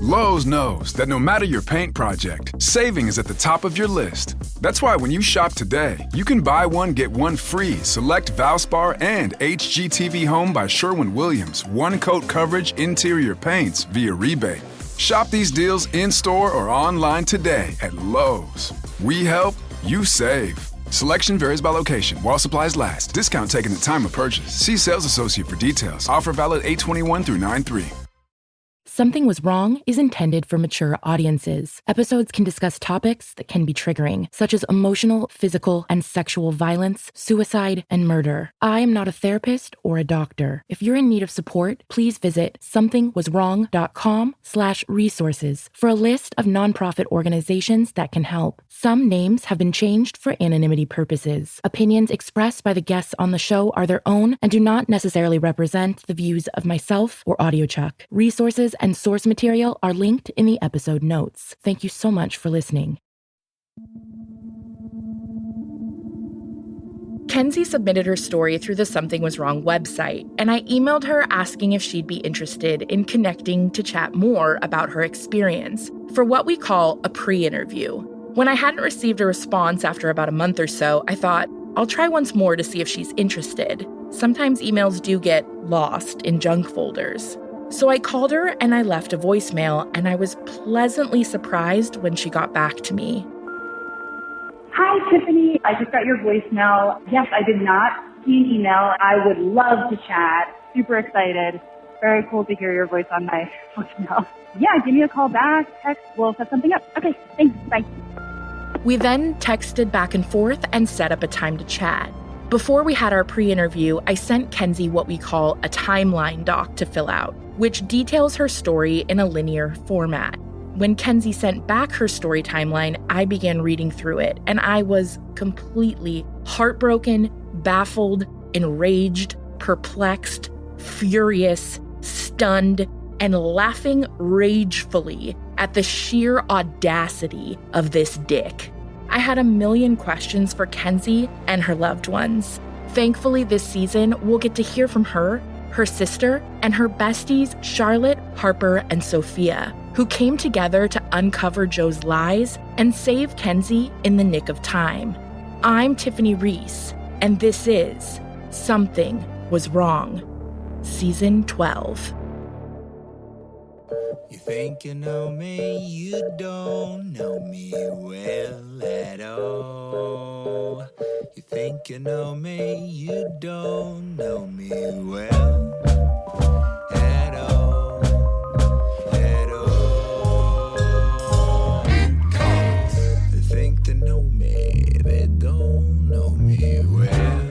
Lowe's knows that no matter your paint project, saving is at the top of your list. That's why when you shop today, you can buy one, get one free select Valspar and HGTV Home by Sherwin-Williams one-coat coverage interior paints via rebate. Shop these deals in-store or online today at Lowe's. We help, you save. Selection varies by location. While supplies last. Discount taken at time of purchase. See sales associate for details. Offer valid 8/21 through 9/3. Something Was Wrong is intended for mature audiences. Episodes can discuss topics that can be triggering, such as emotional, physical, and sexual violence, suicide, and murder. I am not a therapist or a doctor. If you're in need of support, please visit somethingwaswrong.com/resources for a list of nonprofit organizations that can help. Some names have been changed for anonymity purposes. Opinions expressed by the guests on the show are their own and do not necessarily represent the views of myself or AudioChuck. Resources and source material are linked in the episode notes. Thank you so much for listening. Kenzie submitted her story through the Something Was Wrong website, and I emailed her asking if she'd be interested in connecting to chat more about her experience for what we call a pre-interview. When I hadn't received a response after about a month or so, I thought, I'll try once more to see if she's interested. Sometimes emails do get lost in junk folders. So I called her and I left a voicemail, and I was pleasantly surprised when she got back to me. Hi, Tiffany. I just got your voicemail. Yes, I did not see an email. I would love to chat. Super excited. Very cool to hear your voice on my voicemail. Yeah, give me a call back, text. We'll set something up. Okay, thanks. Bye. We then texted back and forth and set up a time to chat. Before we had our pre-interview, I sent Kenzie what we call a timeline doc to fill out, which details her story in a linear format. When Kenzie sent back her story timeline, I began reading through it, and I was completely heartbroken, baffled, enraged, perplexed, furious, stunned, and laughing ragefully at the sheer audacity of this dick. I had a million questions for Kenzie and her loved ones. Thankfully, this season, we'll get to hear from her, her sister, and her besties, Charlotte, Harper, and Sophia, who came together to uncover Joe's lies and save Kenzie in the nick of time. I'm Tiffany Reese, and this is Something Was Wrong, Season 12. You think you know me, you don't know me well at all. You think you know me, you don't know me well at all, at all. They think they know me, they don't know me well.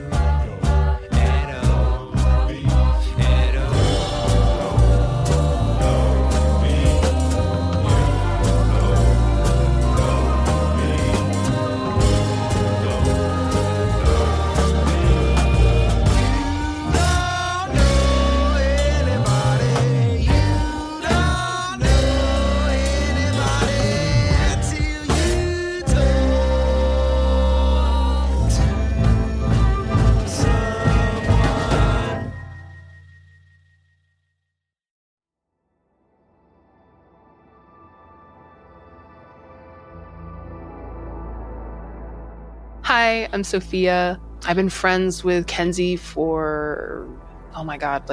Hi, I'm Sophia. I've been friends with Kenzie for, 8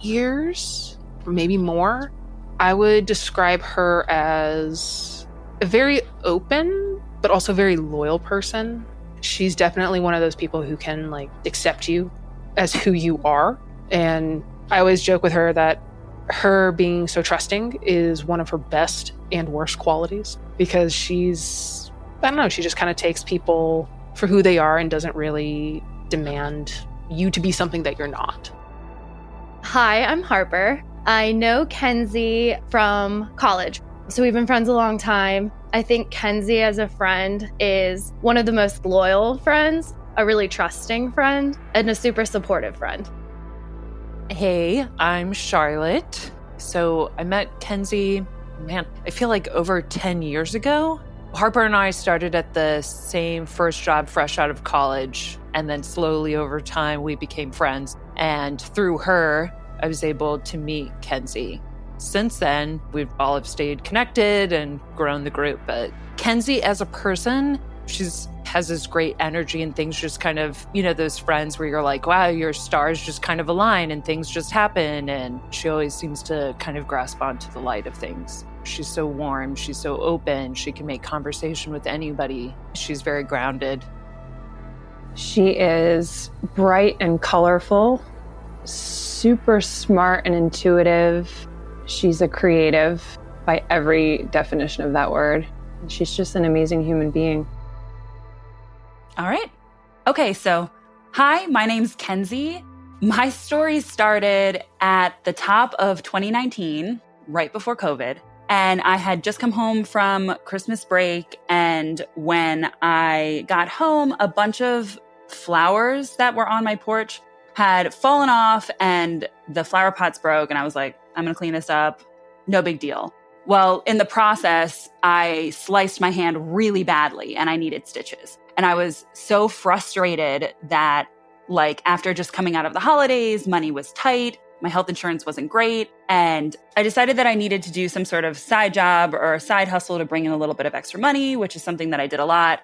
years, or maybe more. I would describe her as a very open, but also very loyal person. She's definitely one of those people who can accept you as who you are. And I always joke with her that her being so trusting is one of her best and worst qualities, because she just kind of takes people for who they are and doesn't really demand you to be something that you're not. Hi, I'm Harper. I know Kenzie from college, so we've been friends a long time. I think Kenzie as a friend is one of the most loyal friends, a really trusting friend, and a super supportive friend. Hey, I'm Charlotte. So I met Kenzie, I feel like over 10 years ago. Harper and I started at the same first job fresh out of college, and then slowly over time we became friends. And through her, I was able to meet Kenzie. since then, we've all have stayed connected and grown the group. But Kenzie as a person, has this great energy and things just kind of, those friends where you're like, wow, your stars just kind of align and things just happen. And she always seems to kind of grasp onto the light of things. She's so warm. She's so open. She can make conversation with anybody. She's very grounded. She is bright and colorful, super smart and intuitive. She's a creative by every definition of that word. She's just an amazing human being. All right. Okay, so hi, my name's Kenzie. My story started at the top of 2019, right before COVID. And I had just come home from Christmas break. And when I got home, a bunch of flowers that were on my porch had fallen off and the flower pots broke. And I was like, I'm going to clean this up. No big deal. Well, in the process, I sliced my hand really badly and I needed stitches. And I was so frustrated that, after just coming out of the holidays, money was tight, my health insurance wasn't great, and I decided that I needed to do some sort of side job or a side hustle to bring in a little bit of extra money, which is something that I did a lot.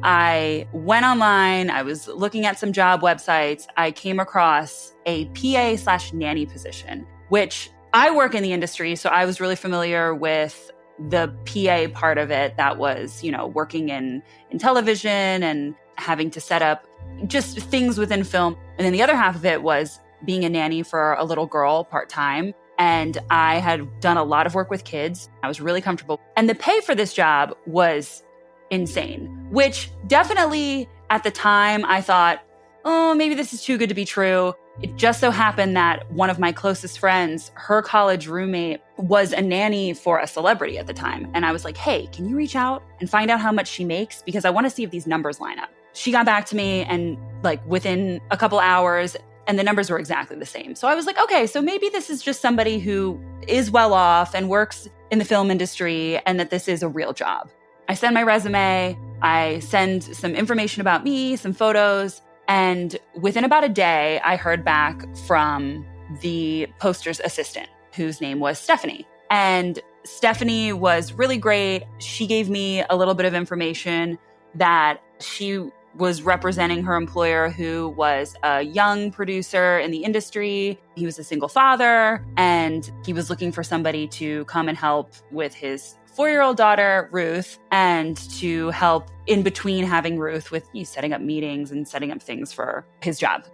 I went online, I was looking at some job websites, I came across a PA/nanny position, which I work in the industry, so I was really familiar with the PA part of it that was, working in television and having to set up just things within film. And then the other half of it was being a nanny for a little girl part-time. And I had done a lot of work with kids. I was really comfortable. And the pay for this job was insane, which definitely at the time I thought, oh, maybe this is too good to be true. It just so happened that one of my closest friends, her college roommate, was a nanny for a celebrity at the time. And I was like, hey, can you reach out and find out how much she makes? Because I want to see if these numbers line up. She got back to me and within a couple hours, and the numbers were exactly the same. So I was like, okay, so maybe this is just somebody who is well off and works in the film industry and that this is a real job. I send my resume, I send some information about me, some photos, and within about a day, I heard back from the poster's assistant, whose name was Stephanie. And Stephanie was really great. She gave me a little bit of information that she was representing her employer, who was a young producer in the industry. He was a single father, and he was looking for somebody to come and help with his 4-year-old daughter, Ruth, and to help in between having Ruth with setting up meetings and setting up things for his job.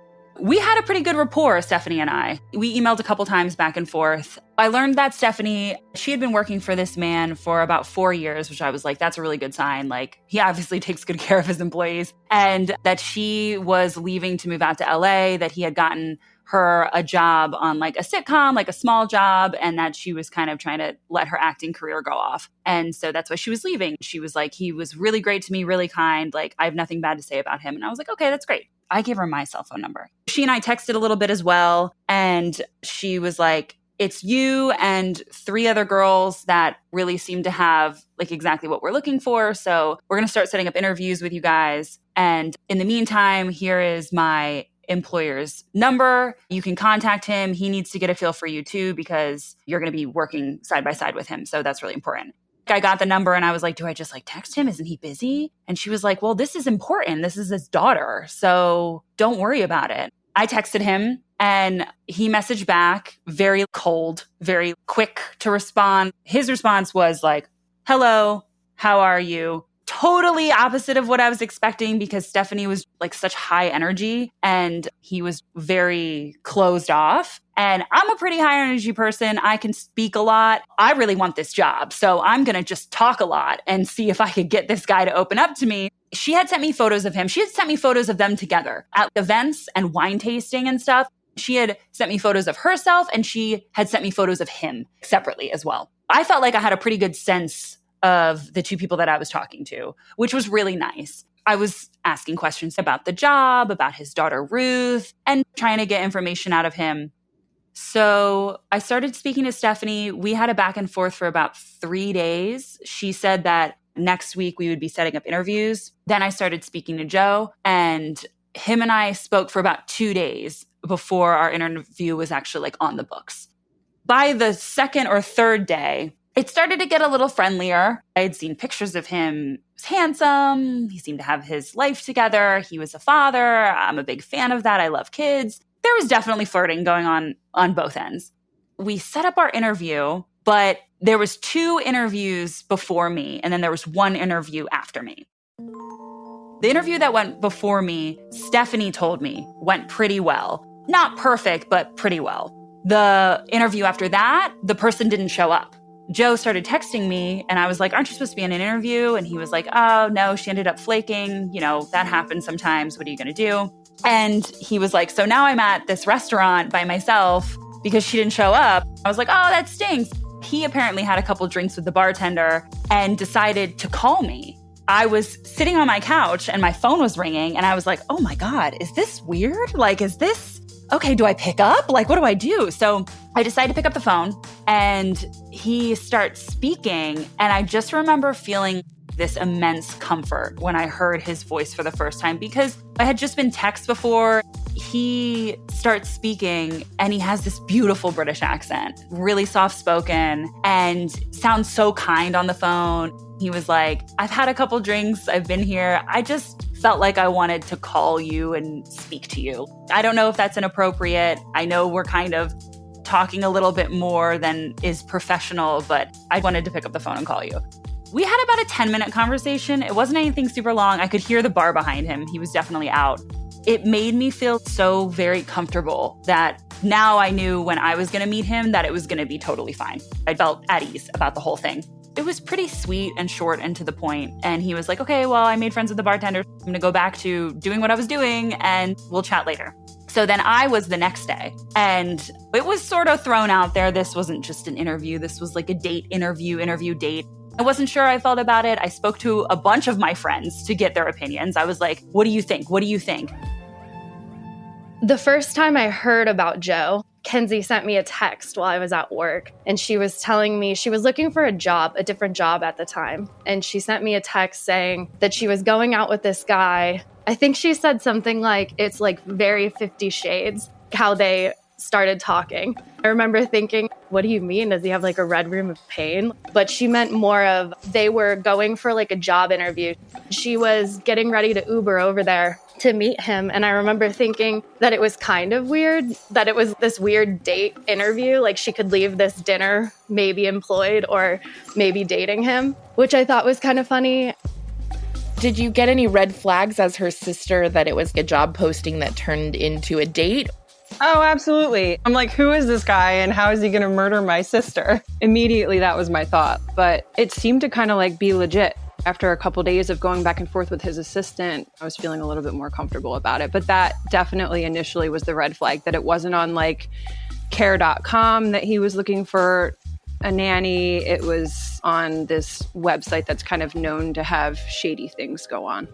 We had a pretty good rapport, Stephanie and I. We emailed a couple times back and forth. I learned that Stephanie, she had been working for this man for about 4 years, which I was like, that's a really good sign. He obviously takes good care of his employees. And that she was leaving to move out to LA, that he had gotten her a job on a sitcom, a small job, and that she was kind of trying to let her acting career go off. And so that's why she was leaving. She was like, he was really great to me, really kind. I have nothing bad to say about him. And I was like, okay, that's great. I gave her my cell phone number. She and I texted a little bit as well. And she was like, it's you and 3 other girls that really seem to have exactly what we're looking for. So we're going to start setting up interviews with you guys. And in the meantime, here is my employer's number. You can contact him. He needs to get a feel for you too, because you're going to be working side by side with him. So that's really important. I got the number and I was like, do I just text him? Isn't he busy? And she was like, well, this is important. This is his daughter. So don't worry about it. I texted him and he messaged back, very cold, very quick to respond. His response was hello, how are you? Totally opposite of what I was expecting, because Stephanie was such high energy and he was very closed off. And I'm a pretty high energy person. I can speak a lot. I really want this job. So I'm going to just talk a lot and see if I could get this guy to open up to me. She had sent me photos of him. She had sent me photos of them together at events and wine tasting and stuff. She had sent me photos of herself and she had sent me photos of him separately as well. I felt like I had a pretty good sense of the 2 people that I was talking to, which was really nice. I was asking questions about the job, about his daughter, Ruth, and trying to get information out of him. So I started speaking to Stephanie. We had a back and forth for about 3 days. She said that next week we would be setting up interviews. Then I started speaking to Joe, and him and I spoke for about 2 days before our interview was actually on the books. By the second or third day, it started to get a little friendlier. I had seen pictures of him. He was handsome. He seemed to have his life together. He was a father. I'm a big fan of that. I love kids. There was definitely flirting going on both ends. We set up our interview, but there was 2 interviews before me, and then there was 1 interview after me. The interview that went before me, Stephanie told me, went pretty well. Not perfect, but pretty well. The interview after that, the person didn't show up. Joe started texting me, and I was like, aren't you supposed to be in an interview? And he was like, oh, no, she ended up flaking. You know, that happens sometimes. What are you going to do? And he was like, so now I'm at this restaurant by myself because she didn't show up. I was like, oh, that stinks. He apparently had a couple drinks with the bartender and decided to call me. I was sitting on my couch and my phone was ringing, and I was like, oh my God, is this weird? Like, is this okay? Do I pick up? Like, what do I do? So I decided to pick up the phone, and he starts speaking. And I just remember feeling this immense comfort when I heard his voice for the first time, because I had just been text before. He starts speaking, and he has this beautiful British accent, really soft-spoken, and sounds so kind on the phone. He was like, I've had a couple drinks. I've been here. I just felt like I wanted to call you and speak to you. I don't know if that's inappropriate. I know we're kind of talking a little bit more than is professional, but I wanted to pick up the phone and call you. We had about a 10-minute conversation. It wasn't anything super long. I could hear the bar behind him. He was definitely out. It made me feel so very comfortable that now I knew when I was going to meet him that it was going to be totally fine. I felt at ease about the whole thing. It was pretty sweet and short and to the point. And he was like, okay, well, I made friends with the bartender. I'm going to go back to doing what I was doing and we'll chat later. So then I was the next day, and it was sort of thrown out there. This wasn't just an interview. This was like a interview date. I wasn't sure how I felt about it. I spoke to a bunch of my friends to get their opinions. I was like, what do you think? What do you think? The first time I heard about Joe, Kenzie sent me a text while I was at work, and she was telling me she was looking for a different job at the time. And she sent me a text saying that she was going out with this guy. I think she said something like, it's like very 50 Shades, how they started talking. I remember thinking, what do you mean? Does he have like a red room of pain? But she meant more of they were going for like a job interview. She was getting ready to Uber over there to meet him. And I remember thinking that it was kind of weird, that it was this weird date interview. Like she could leave this dinner, maybe employed or maybe dating him, which I thought was kind of funny. Did you get any red flags as her sister that it was a job posting that turned into a date? Oh, absolutely. I'm like, who is this guy and how is he going to murder my sister? Immediately, that was my thought. But it seemed to kind of like be legit. After a couple days of going back and forth with his assistant, I was feeling a little bit more comfortable about it. But that definitely initially was the red flag, that it wasn't on like care.com that he was looking for a nanny. It was on this website that's kind of known to have shady things go on.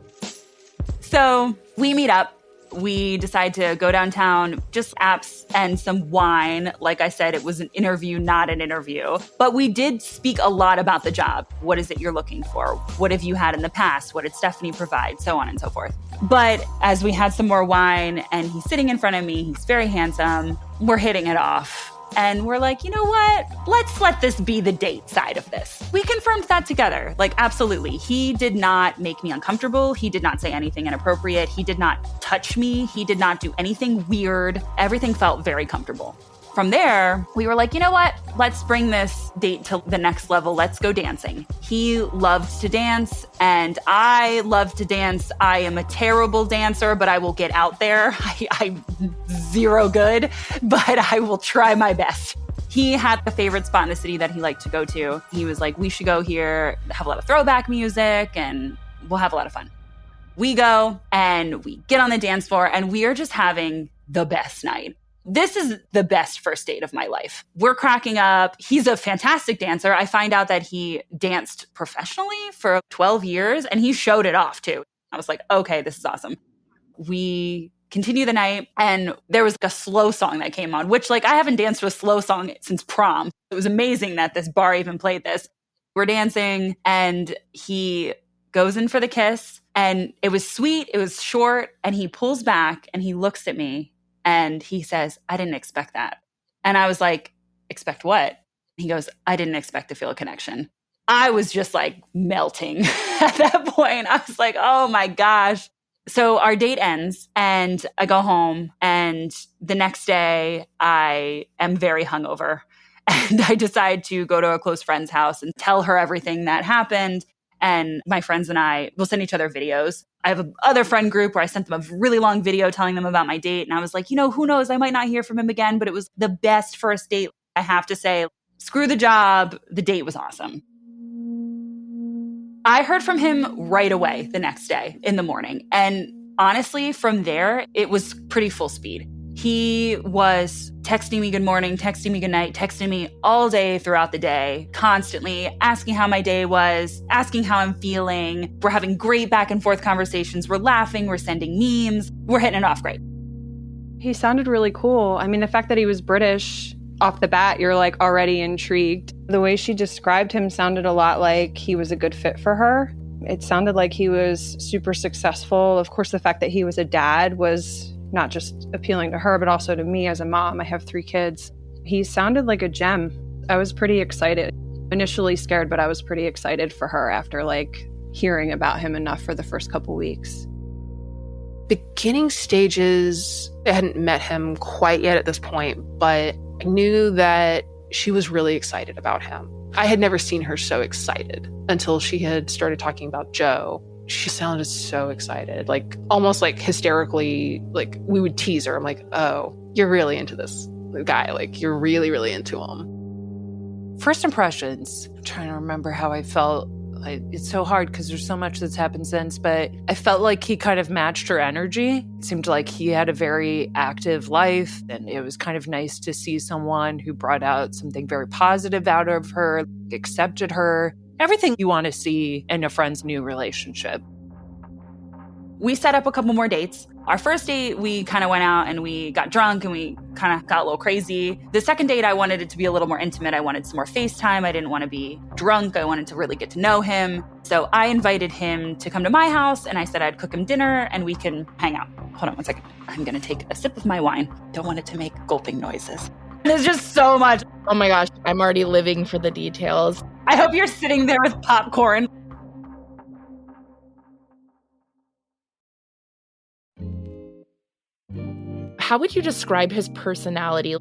So we meet up. We decide to go downtown, just apps and some wine. Like I said, it was an interview, not an interview. But we did speak a lot about the job. What is it you're looking for? What have you had in the past? What did Stephanie provide? So on and so forth. But as we had some more wine and he's sitting in front of me, he's very handsome. We're hitting it off. And we're like, you know what? Let's let this be the date side of this. We confirmed that together. Like, absolutely. He did not make me uncomfortable. He did not say anything inappropriate. He did not touch me. He did not do anything weird. Everything felt very comfortable. From there, we were like, you know what? Let's bring this date to the next level. Let's go dancing. He loved to dance and I love to dance. I am a terrible dancer, but I will get out there. I'm zero good, but I will try my best. He had a favorite spot in the city that he liked to go to. He was like, we should go here, have a lot of throwback music, and we'll have a lot of fun. We go and we get on the dance floor and we are just having the best night. This is the best first date of my life. We're cracking up. He's a fantastic dancer. I find out that he danced professionally for 12 years and he showed it off too. I was like, okay, this is awesome. We continue the night and there was like a slow song that came on, which like I haven't danced to a slow song since prom. It was amazing that this bar even played this. We're dancing and he goes in for the kiss and it was sweet. It was short and he pulls back and he looks at me. And he says, I didn't expect that. And I was like, expect what? He goes, I didn't expect to feel a connection. I was just like melting at that point. I was like, oh my gosh. So our date ends and I go home, and the next day I am very hungover. And I decide to go to a close friend's house and tell her everything that happened. And my friends and I will send each other videos. I have another friend group where I sent them a really long video telling them about my date. And I was like, who knows? I might not hear from him again, but it was the best first date. I have to say, screw the job. The date was awesome. I heard from him right away the next day in the morning. And honestly, from there, it was pretty full speed. He was texting me good morning, texting me good night, texting me all day throughout the day, constantly asking how my day was, asking how I'm feeling. We're having great back and forth conversations. We're laughing. We're sending memes. We're hitting it off great. He sounded really cool. I mean, the fact that he was British off the bat, you're like already intrigued. The way she described him sounded a lot like he was a good fit for her. It sounded like he was super successful. Of course, the fact that he was a dad was not just appealing to her, but also to me as a mom. I have 3 kids. He sounded like a gem. I was pretty excited. Initially scared, but I was pretty excited for her after like hearing about him enough for the first couple weeks. Beginning stages, I hadn't met him quite yet at this point, but I knew that she was really excited about him. I had never seen her so excited until she had started talking about Joe. She sounded so excited, like almost like hysterically, like we would tease her. I'm like, oh, you're really into this guy. Like you're really, really into him. First impressions, I'm trying to remember how I felt. It's so hard because there's so much that's happened since, but I felt like he kind of matched her energy. It seemed like he had a very active life, and it was kind of nice to see someone who brought out something very positive out of her, accepted her, everything you want to see in a friend's new relationship. We set up a couple more dates. Our first date, we kind of went out and we got drunk and we kind of got a little crazy. The second date, I wanted it to be a little more intimate. I wanted some more FaceTime. I didn't want to be drunk. I wanted to really get to know him. So I invited him to come to my house and I said I'd cook him dinner and we can hang out. Hold on one second. I'm going to take a sip of my wine. Don't want it to make gulping noises. There's just so much. Oh my gosh, I'm already living for the details. I hope you're sitting there with popcorn. How would you describe his personality?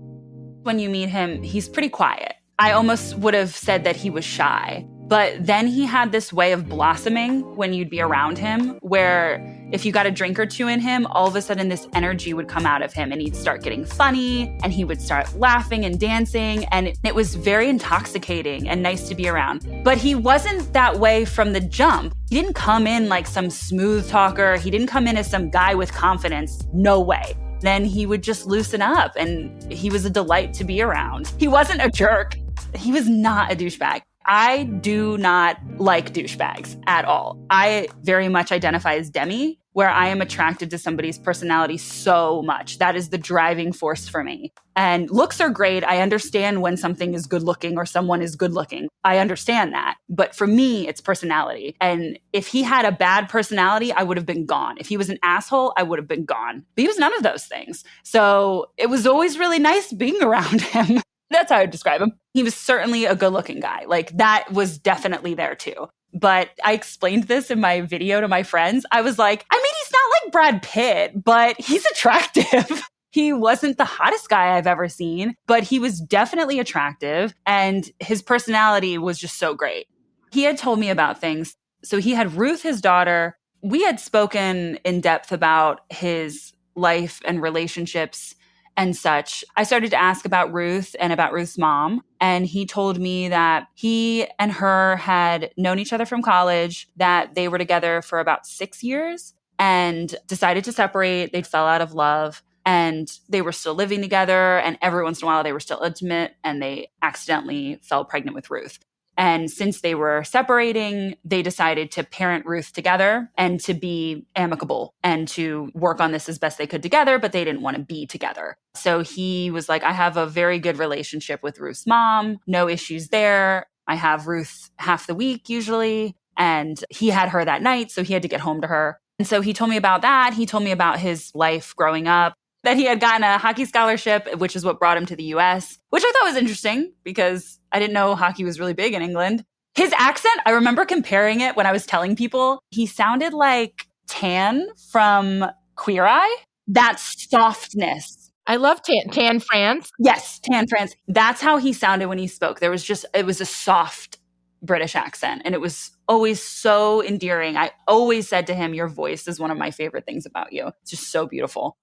When you meet him, he's pretty quiet. I almost would have said that he was shy. But then he had this way of blossoming when you'd be around him, where if you got a drink or two in him, all of a sudden this energy would come out of him and he'd start getting funny and he would start laughing and dancing. And it was very intoxicating and nice to be around. But he wasn't that way from the jump. He didn't come in like some smooth talker. He didn't come in as some guy with confidence. No way. Then he would just loosen up and he was a delight to be around. He wasn't a jerk. He was not a douchebag. I do not like douchebags at all. I very much identify as Demi, where I am attracted to somebody's personality so much. That is the driving force for me. And looks are great. I understand when something is good looking or someone is good looking. I understand that. But for me, it's personality. And if he had a bad personality, I would have been gone. If he was an asshole, I would have been gone. But he was none of those things. So it was always really nice being around him. That's how I would describe him. He was certainly a good-looking guy. Like, that was definitely there, too. But I explained this in my video to my friends. I was like, I mean, he's not like Brad Pitt, but he's attractive. He wasn't the hottest guy I've ever seen, but he was definitely attractive. And his personality was just so great. He had told me about things. So he had Ruth, his daughter. We had spoken in depth about his life and relationships and such. I started to ask about Ruth and about Ruth's mom. And he told me that he and her had known each other from college, that they were together for about 6 years and decided to separate. They fell out of love and they were still living together. And every once in a while they were still intimate and they accidentally fell pregnant with Ruth. And since they were separating, they decided to parent Ruth together and to be amicable and to work on this as best they could together, but they didn't want to be together. So he was like, I have a very good relationship with Ruth's mom, no issues there. I have Ruth half the week usually. And he had her that night, so he had to get home to her. And so he told me about that. He told me about his life growing up. that he had gotten a hockey scholarship, which is what brought him to the US, which I thought was interesting because I didn't know hockey was really big in England. His accent, I remember comparing it when I was telling people, he sounded like Tan from Queer Eye. That softness. I love Tan France. Yes, Tan France. That's how he sounded when he spoke. It was a soft British accent, and it was always so endearing. I always said to him, your voice is one of my favorite things about you. It's just so beautiful.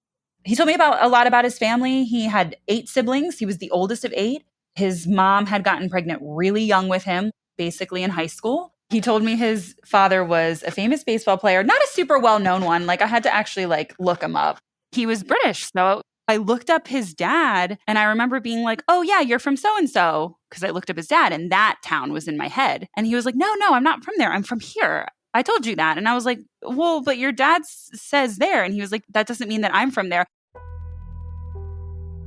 He told me a lot about his family. He had 8 siblings. He was the oldest of 8. His mom had gotten pregnant really young with him, basically in high school. He told me his father was a famous baseball player, not a super well-known one. Like I had to actually look him up. He was British. So I looked up his dad and I remember being like, oh yeah, you're from so-and-so. Because I looked up his dad and that town was in my head. And he was like, no, I'm not from there. I'm from here. I told you that. And I was like, well, but your dad says there. And he was like, that doesn't mean that I'm from there.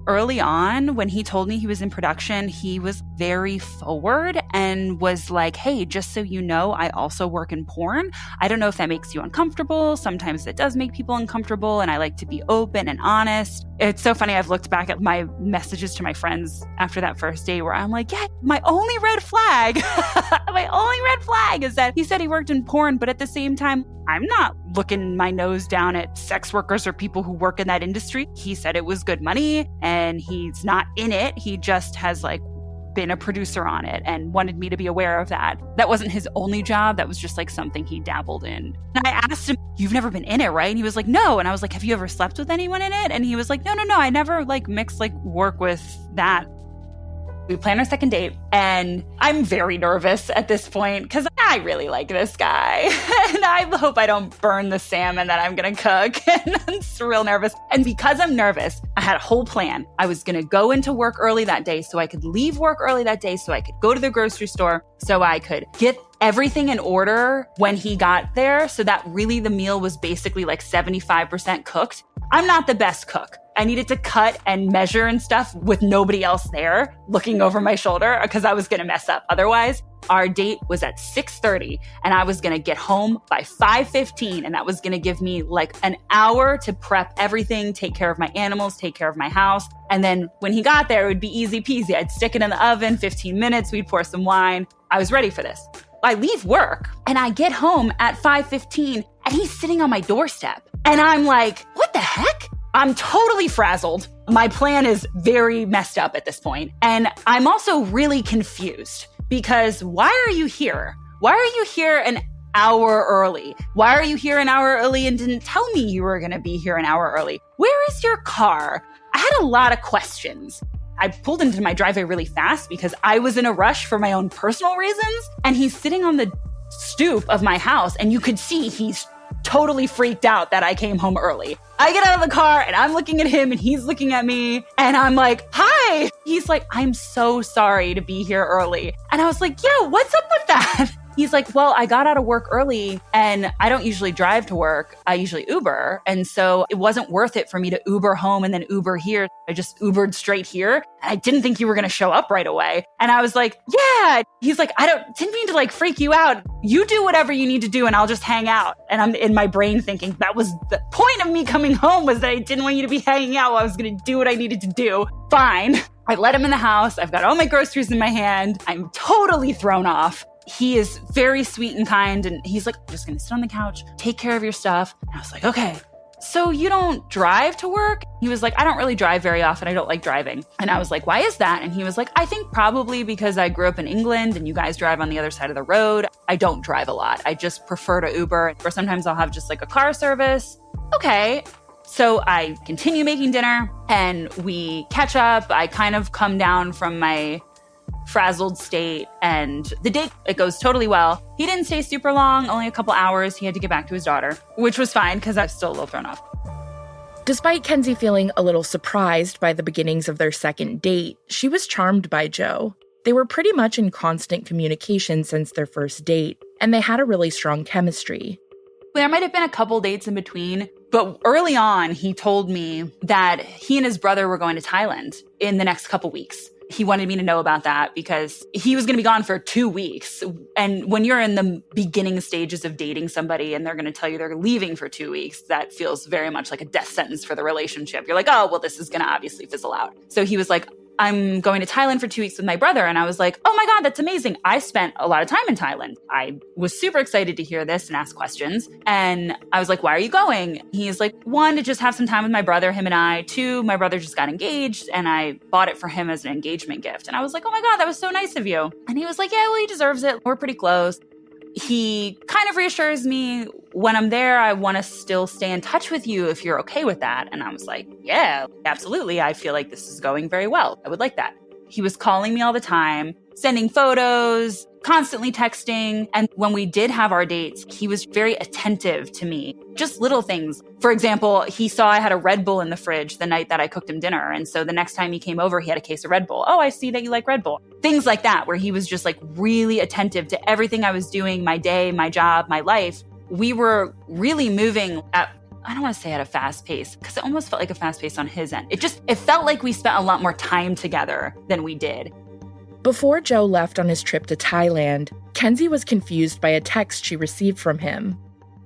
Early on, when he told me he was in production, he was very forward and was like, hey, just so you know, I also work in porn. I don't know if that makes you uncomfortable. Sometimes it does make people uncomfortable, and I like to be open and honest. It's so funny. I've looked back at my messages to my friends after that first date where I'm like, yeah, my only red flag, is that he said he worked in porn, but at the same time, I'm not looking my nose down at sex workers or people who work in that industry. He said it was good money and he's not in it. He just has been a producer on it and wanted me to be aware of that. That wasn't his only job. That was just something he dabbled in. And I asked him, you've never been in it, right? And he was like, no. And I was like, have you ever slept with anyone in it? And he was like, no. I never mixed work with that. We plan our second date, and I'm very nervous at this point because I really like this guy. And I hope I don't burn the salmon that I'm going to cook. And I'm just real nervous. And because I'm nervous, I had a whole plan. I was going to go into work early that day so I could leave work early that day so I could go to the grocery store so I could get everything in order when he got there so that really the meal was basically 75% cooked. I'm not the best cook. I needed to cut and measure and stuff with nobody else there looking over my shoulder because I was going to mess up. Otherwise, our date was at 6:30 and I was going to get home by 5:15, and that was going to give me an hour to prep everything, take care of my animals, take care of my house. And then when he got there, it would be easy peasy. I'd stick it in the oven, 15 minutes, we'd pour some wine. I was ready for this. I leave work and I get home at 5:15 and he's sitting on my doorstep. And I'm like, what the heck? I'm totally frazzled. My plan is very messed up at this point. And I'm also really confused because why are you here? Why are you here an hour early? Why are you here an hour early and didn't tell me you were going to be here an hour early? Where is your car? I had a lot of questions. I pulled into my driveway really fast because I was in a rush for my own personal reasons. And he's sitting on the stoop of my house and you could see he's totally freaked out that I came home early. I get out of the car and I'm looking at him and he's looking at me and I'm like, hi. He's like, I'm so sorry to be here early. And I was like, yeah, what's up with that? He's like, well, I got out of work early and I don't usually drive to work. I usually Uber. And so it wasn't worth it for me to Uber home and then Uber here. I just Ubered straight here. And I didn't think you were going to show up right away. And I was like, yeah. He's like, didn't mean to freak you out. You do whatever you need to do and I'll just hang out. And I'm in my brain thinking that was the point of me coming home, was that I didn't want you to be hanging out while I was going to do what I needed to do. Fine. I let him in the house. I've got all my groceries in my hand. I'm totally thrown off. He is very sweet and kind. And he's like, I'm just going to sit on the couch, take care of your stuff. And I was like, okay. So you don't drive to work? He was like, I don't really drive very often. I don't like driving. And I was like, why is that? And he was like, I think probably because I grew up in England and you guys drive on the other side of the road. I don't drive a lot. I just prefer to Uber, or sometimes I'll have just a car service. Okay. So I continue making dinner and we catch up. I kind of come down from my frazzled state, and the date, it goes totally well. He didn't stay super long, only a couple hours. He had to get back to his daughter, which was fine because I was still a little thrown off. Despite Kenzie feeling a little surprised by the beginnings of their second date, she was charmed by Joe. They were pretty much in constant communication since their first date, and they had a really strong chemistry. There might have been a couple dates in between, but early on, he told me that he and his brother were going to Thailand in the next couple weeks. he wanted me to know about that because he was going to be gone for 2 weeks. And when you're in the beginning stages of dating somebody and they're going to tell you they're leaving for 2 weeks, that feels very much like a death sentence for the relationship. You're like, oh, well, this is going to obviously fizzle out. So he was like, I'm going to Thailand for 2 weeks with my brother. And I was like, oh my God, that's amazing. I spent a lot of time in Thailand. I was super excited to hear this and ask questions. And I was like, why are you going? He's like, 1, to just have some time with my brother, him and I. 2, my brother just got engaged and I bought it for him as an engagement gift. And I was like, oh my God, that was so nice of you. And he was like, yeah, well, he deserves it. We're pretty close. He kind of reassures me when I'm there, I want to still stay in touch with you if you're okay with that. And I was like, yeah, absolutely. I feel like this is going very well. I would like that. He was calling me all the time, sending photos, constantly texting. And when we did have our dates, he was very attentive to me. Just little things. For example, he saw I had a Red Bull in the fridge the night that I cooked him dinner. And so the next time he came over, he had a case of Red Bull. Oh, I see that you like Red Bull. Things like that, where he was just like really attentive to everything I was doing, my day, my job, my life. We were really moving at, I don't want to say at a fast pace, because it almost felt like a fast pace on his end. It felt like we spent a lot more time together than we did. Before Joe left on his trip to Thailand, Kenzie was confused by a text she received from him.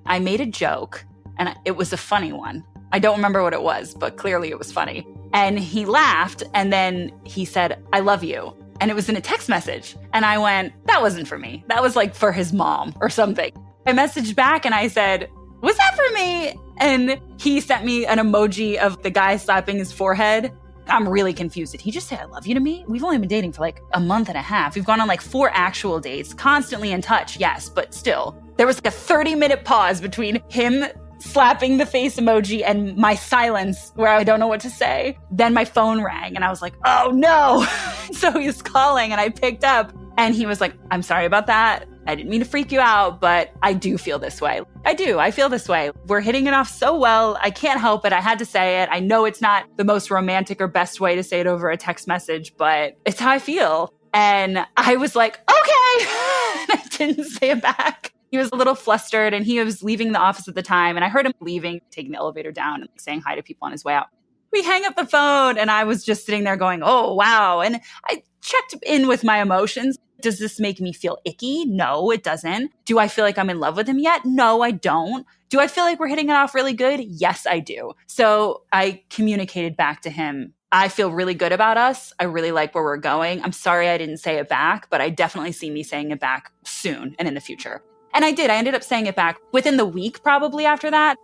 I made a joke, and it was a funny one. I don't remember what it was, but clearly it was funny. And he laughed, and then he said, I love you. And it was in a text message. And I went, that wasn't for me. That was like for his mom or something. I messaged back and I said, was that for me? And he sent me an emoji of the guy slapping his forehead. I'm really confused. Did he just say, I love you to me? We've only been dating for like a month and a half. We've gone on like 4 actual dates, constantly in touch. Yes, but still, there was like a 30-minute pause between him slapping the face emoji and my silence where I don't know what to say. Then my phone rang and I was like, oh no. So he was calling and I picked up and he was like, I'm sorry about that. I didn't mean to freak you out, but I do feel this way. I feel this way. We're hitting it off so well. I can't help it. I had to say it. I know it's not the most romantic or best way to say it over a text message, but it's how I feel. And I was like, okay. And I didn't say it back. He was a little flustered and he was leaving the office at the time. And I heard him leaving, taking the elevator down and saying hi to people on his way out. We hang up the phone and I was just sitting there going, oh, wow. And I checked in with my emotions. Does this make me feel icky? No, it doesn't. Do I feel like I'm in love with him yet? No, I don't. Do I feel like we're hitting it off really good? Yes, I do. So I communicated back to him. I feel really good about us. I really like where we're going. I'm sorry I didn't say it back, but I definitely see me saying it back soon and in the future. And I did. I ended up saying it back within the week probably after that.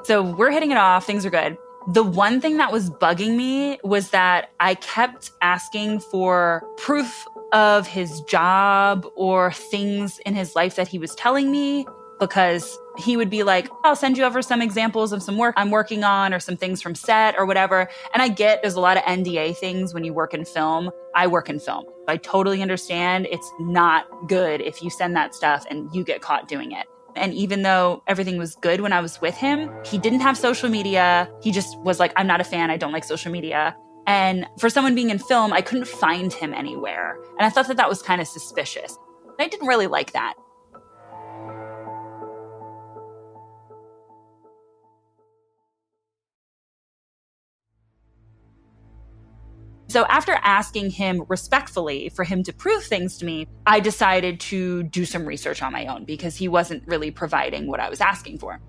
So we're hitting it off. Things are good. The one thing that was bugging me was that I kept asking for proof of his job or things in his life that he was telling me, because he would be like, I'll send you over some examples of some work I'm working on or some things from set or whatever. And I get there's a lot of NDA things when you work in film. I work in film. I totally understand it's not good if you send that stuff and you get caught doing it. And even though everything was good when I was with him, he didn't have social media. He just was like, I'm not a fan. I don't like social media. And for someone being in film, I couldn't find him anywhere. And I thought that was kind of suspicious. I didn't really like that. So after asking him respectfully for him to prove things to me, I decided to do some research on my own because he wasn't really providing what I was asking for.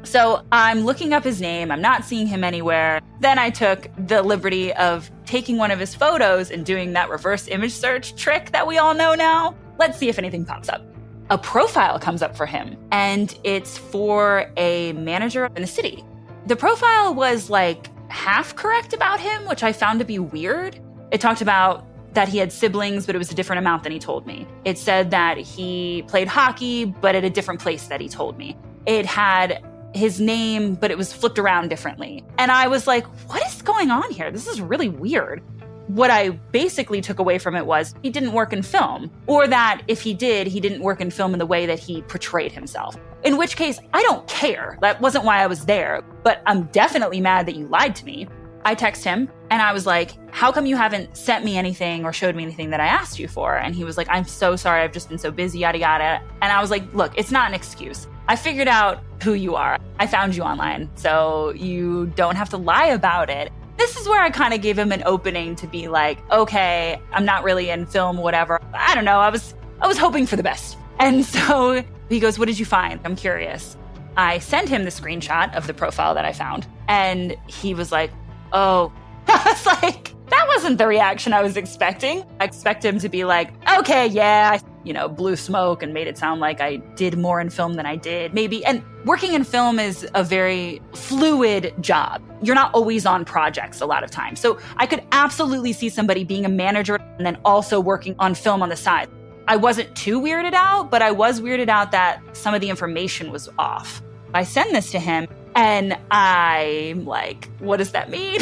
So I'm looking up his name. I'm not seeing him anywhere. Then I took the liberty of taking one of his photos and doing that reverse image search trick that we all know now. Let's see if anything pops up. A profile comes up for him, and it's for a manager in the city. The profile was like half correct about him, which I found to be weird. It talked about that he had siblings, but it was a different amount than he told me. It said that he played hockey, but at a different place that he told me. It had his name, but it was flipped around differently. And I was like, what is going on here? This is really weird. What I basically took away from it was he didn't work in film, or that if he did, he didn't work in film in the way that he portrayed himself. In which case, I don't care. That wasn't why I was there, but I'm definitely mad that you lied to me. I text him and I was like, how come you haven't sent me anything or showed me anything that I asked you for? And he was like, I'm so sorry. I've just been so busy, yada, yada. And I was like, look, it's not an excuse. I figured out who you are. I found you online, so you don't have to lie about it. This is where I kind of gave him an opening to be like, okay, I'm not really in film, whatever. I don't know. I was hoping for the best. And so he goes, what did you find? I'm curious. I sent him the screenshot of the profile that I found. And he was like, oh. I was like, that wasn't the reaction I was expecting. I expect him to be like, okay, yeah, I, blew smoke and made it sound like I did more in film than I did, maybe. And working in film is a very fluid job. You're not always on projects a lot of times. So I could absolutely see somebody being a manager and then also working on film on the side. I wasn't too weirded out, but I was weirded out that some of the information was off. I send this to him and I'm like, what does that mean?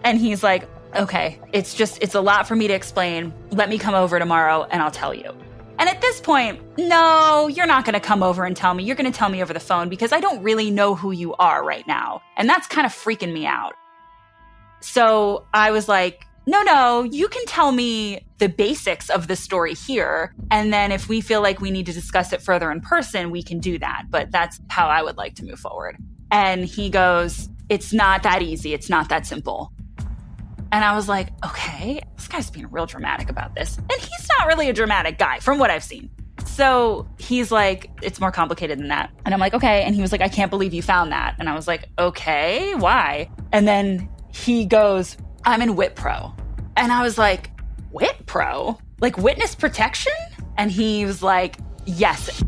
And he's like, okay, it's a lot for me to explain. Let me come over tomorrow and I'll tell you. And at this point, no, you're not going to come over and tell me. You're going to tell me over the phone because I don't really know who you are right now. And that's kind of freaking me out. So I was like, no, you can tell me the basics of the story here. And then if we feel like we need to discuss it further in person, we can do that. But that's how I would like to move forward. And he goes, it's not that easy. It's not that simple. And I was like, okay, this guy's being real dramatic about this. And he's not really a dramatic guy from what I've seen. So he's like, it's more complicated than that. And I'm like, okay. And he was like, I can't believe you found that. And I was like, okay, why? And then he goes, I'm in WITPRO. And I was like, WITPRO? Like witness protection? And he was like, yes,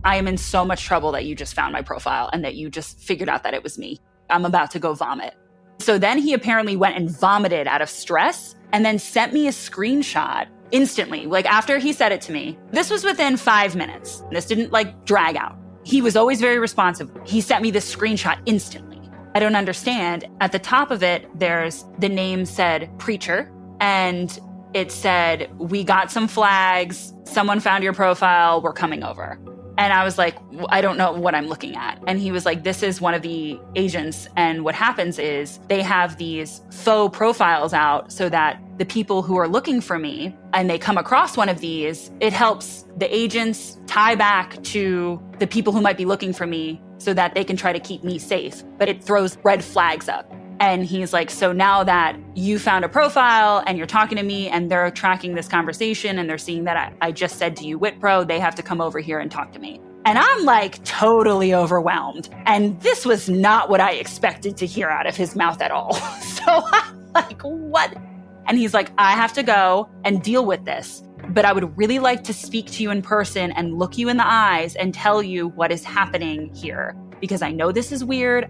I am in so much trouble that you just found my profile and that you just figured out that it was me. I'm about to go vomit. So then he apparently went and vomited out of stress and then sent me a screenshot instantly. Like after he said it to me, this was within 5 minutes. This didn't drag out. He was always very responsive. He sent me this screenshot instantly. I don't understand. At the top of it, there's the name said preacher and it said, we got some flags. Someone found your profile. We're coming over. And I was like, I don't know what I'm looking at. And he was like, this is one of the agents. And what happens is they have these faux profiles out so that the people who are looking for me and they come across one of these, it helps the agents tie back to the people who might be looking for me so that they can try to keep me safe. But it throws red flags up. And he's like, so now that you found a profile and you're talking to me and they're tracking this conversation and they're seeing that I just said to you, WITPRO, they have to come over here and talk to me. And I'm like totally overwhelmed. And this was not what I expected to hear out of his mouth at all. So I'm like, what? And he's like, I have to go and deal with this. But I would really like to speak to you in person and look you in the eyes and tell you what is happening here. Because I know this is weird.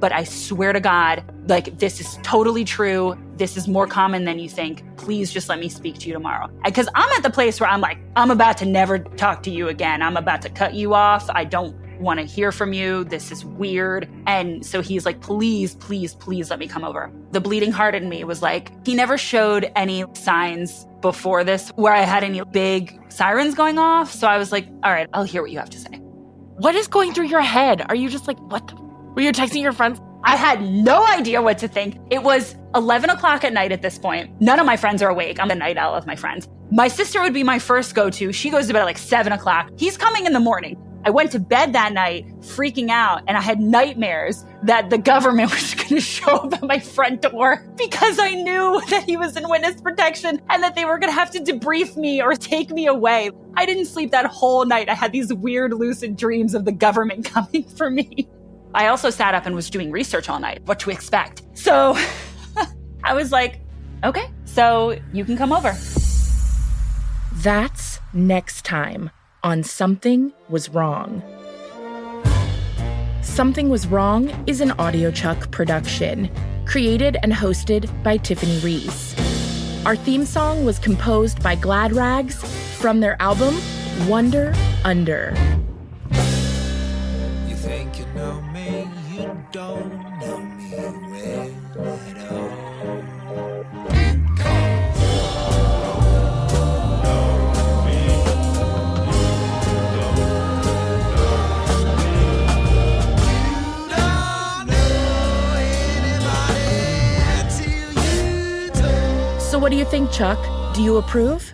But I swear to God, this is totally true. This is more common than you think. Please just let me speak to you tomorrow. Because I'm at the place where I'm like, I'm about to never talk to you again. I'm about to cut you off. I don't want to hear from you. This is weird. And so he's like, please, please, please let me come over. The bleeding heart in me was like, he never showed any signs before this where I had any big sirens going off. So I was like, all right, I'll hear what you have to say. What is going through your head? Are you just like, what? Were you texting your friends? I had no idea what to think. It was 11 o'clock at night at this point. None of my friends are awake. I'm a night owl with my friends. My sister would be my first go-to. She goes to bed at 7 o'clock. He's coming in the morning. I went to bed that night freaking out, and I had nightmares that the government was going to show up at my front door because I knew that he was in witness protection and that they were going to have to debrief me or take me away. I didn't sleep that whole night. I had these weird lucid dreams of the government coming for me. I also sat up and was doing research all night, what to expect. So I was like, okay, so you can come over. That's next time on Something Was Wrong. Something Was Wrong is an AudioChuck production, created and hosted by Tiffany Reese. Our theme song was composed by Glad Rags from their album Wonder Under. You think you know me, you don't know me well at all. So what do you think, Chuck? Do you approve?